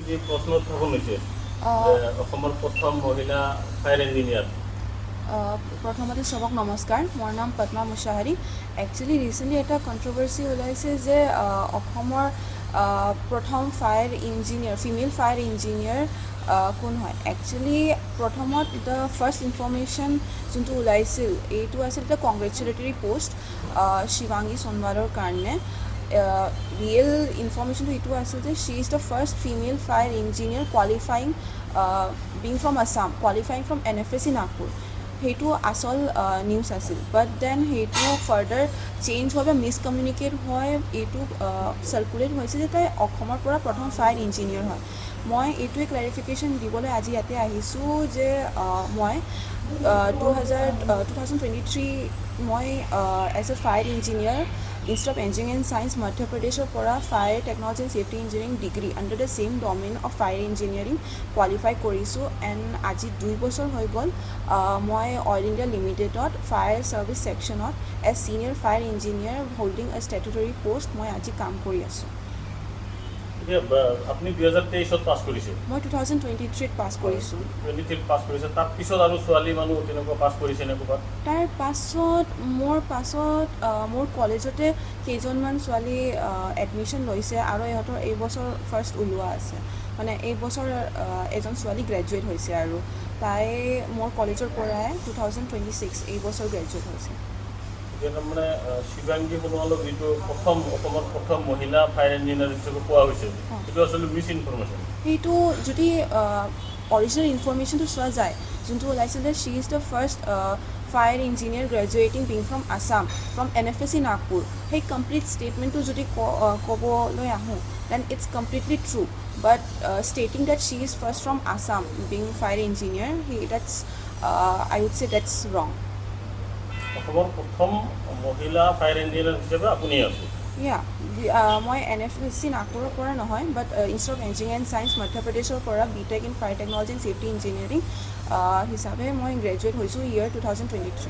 যে প্ৰশ্ন উত্থাপন হৈছে অসমৰ প্ৰথম মহিলা ফায়াৰ ইঞ্জিনিয়াৰ প্ৰথমতে সবক নমস্কাৰ মোৰ নাম পদ্মা মুছাহাৰী একচুৱেলি ৰিচেণ্টলি এটা কণ্ট্ৰভাৰ্চি ওলাইছে যে অসমৰ প্ৰথম fire engineer female fire engineer কোন হয় একচুৱেলি প্ৰথমত দ্য ফাৰ্ষ্ট ইনফৰ্মেশ্যন যোনটো ওলাইছিল এইটো আছিল এটা কংগ্ৰেচুলেটৰী পোষ্ট শিৱাংগী সোণোৱালৰ কাৰণে ৰিয়েল ইনফৰ্মেশ্যনটো এইটো আছিল যে she is the first female fire engineer qualifying being from Assam qualifying from NFSC Nagpur সেইটো আচল নিউজ আছিল বাট দেন সেইটো ফাৰ্ডাৰ চেঞ্জ হয় বা মিছকমিউনিকেট হয় এইটো চাৰ্কুলেট হৈছে যে তাই অসমৰ পৰা প্ৰথম ফায়াৰ ইঞ্জিনিয়াৰ হয় মই এইটোৱে ক্লেৰিফিকেশ্যন দিবলৈ আজি ইয়াতে আহিছোঁ যে মই 2023 মই as a fire engineer institute of engineering and science মধ্যপ্ৰদেশৰ পৰা fire technology and safety engineering degree under the same domain of fire engineering qualify কৰিছোঁ এণ্ড আজি 2 বছৰ হৈ গ'ল মই অইল ইণ্ডিয়া লিমিটেডত ফায়াৰ ছাৰ্ভিচ ছেকশ্যনত as senior fire engineer holding a statutory post মই আজি কাম কৰি আছোঁ আপুনি 2023ত পাছ কৰিছে মই 2023ত পাছ কৰিছোঁ 23ত পাছ কৰিছে তাৰ পিছত আৰু ছোৱালী মানুহ তেনেকুৱা পাছ কৰিছে নে ক'ৰবাত তাৰ পাছত মোৰ কলেজতে কেইজনমান ছোৱালী এডমিশ্যন লৈছে আৰু ইহঁতৰ এইবছৰ ফাৰ্ষ্ট ওলোৱা আছে মানে এইবছৰ এজন ছোৱালী গ্ৰেজুৱেট হৈছে আৰু তাই মোৰ কলেজৰ পৰাই 2026 এইবছৰ গ্ৰেজুৱেট হৈছে মানে শিৱাংগী সোণোৱালক যিটো অসমৰ প্ৰথম মহিলা ফায়াৰ ইঞ্জিনিয়াৰ হিচাপে কোৱা হৈছে সেইটো আচলতে মিছ ইনফৰমেশ্যন সেইটো যদি অৰিজিনেল ইনফৰমেশ্যনটো চোৱা যায় যোনটো ওলাইছিল যে she is the first fire engineer graduating being from Assam from NFSC Nagpur সেই কমপ্লিট ষ্টেটমেণ্টটো যদি ক'বলৈ আহোঁ then it's completely true but stating that she is first from Assam being fire engineer that's I would say that's wrong অসমৰ প্ৰথম মহিলা fire engineer হিচাপে আপুনি আছে মই NFSC নাগপুৰৰ পৰা নহয় but institute of engineering and science মধ্যপ্ৰদেশৰ পৰা B.Tech in fire technology and safety engineering হিচাপে মই গ্ৰেজুৱেট হৈছোঁ ইয়াৰ 2023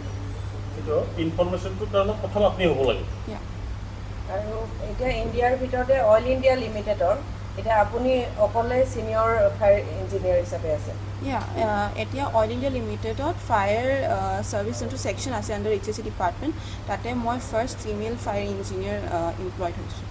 কিন্তু ইনফৰমেশ্যনটোৰ কাৰণে প্ৰথম আপুনি হ'ব লাগে আৰু এতিয়া ইণ্ডিয়াৰ ভিতৰতে অইল ইণ্ডিয়া লিমিটেডৰ এতিয়া আপুনি অকলে ছিনিয়ৰ ফায়াৰ ইঞ্জিনিয়াৰ হিচাপে আছে এতিয়া অইল ইণ্ডিয়া লিমিটেডত ফায়াৰ ছাৰ্ভিচ যোনটো ছেকশ্যন আছে আণ্ডাৰ HSC ডিপাৰ্টমেণ্ট তাতে মই first female fire engineer employed হৈছোঁ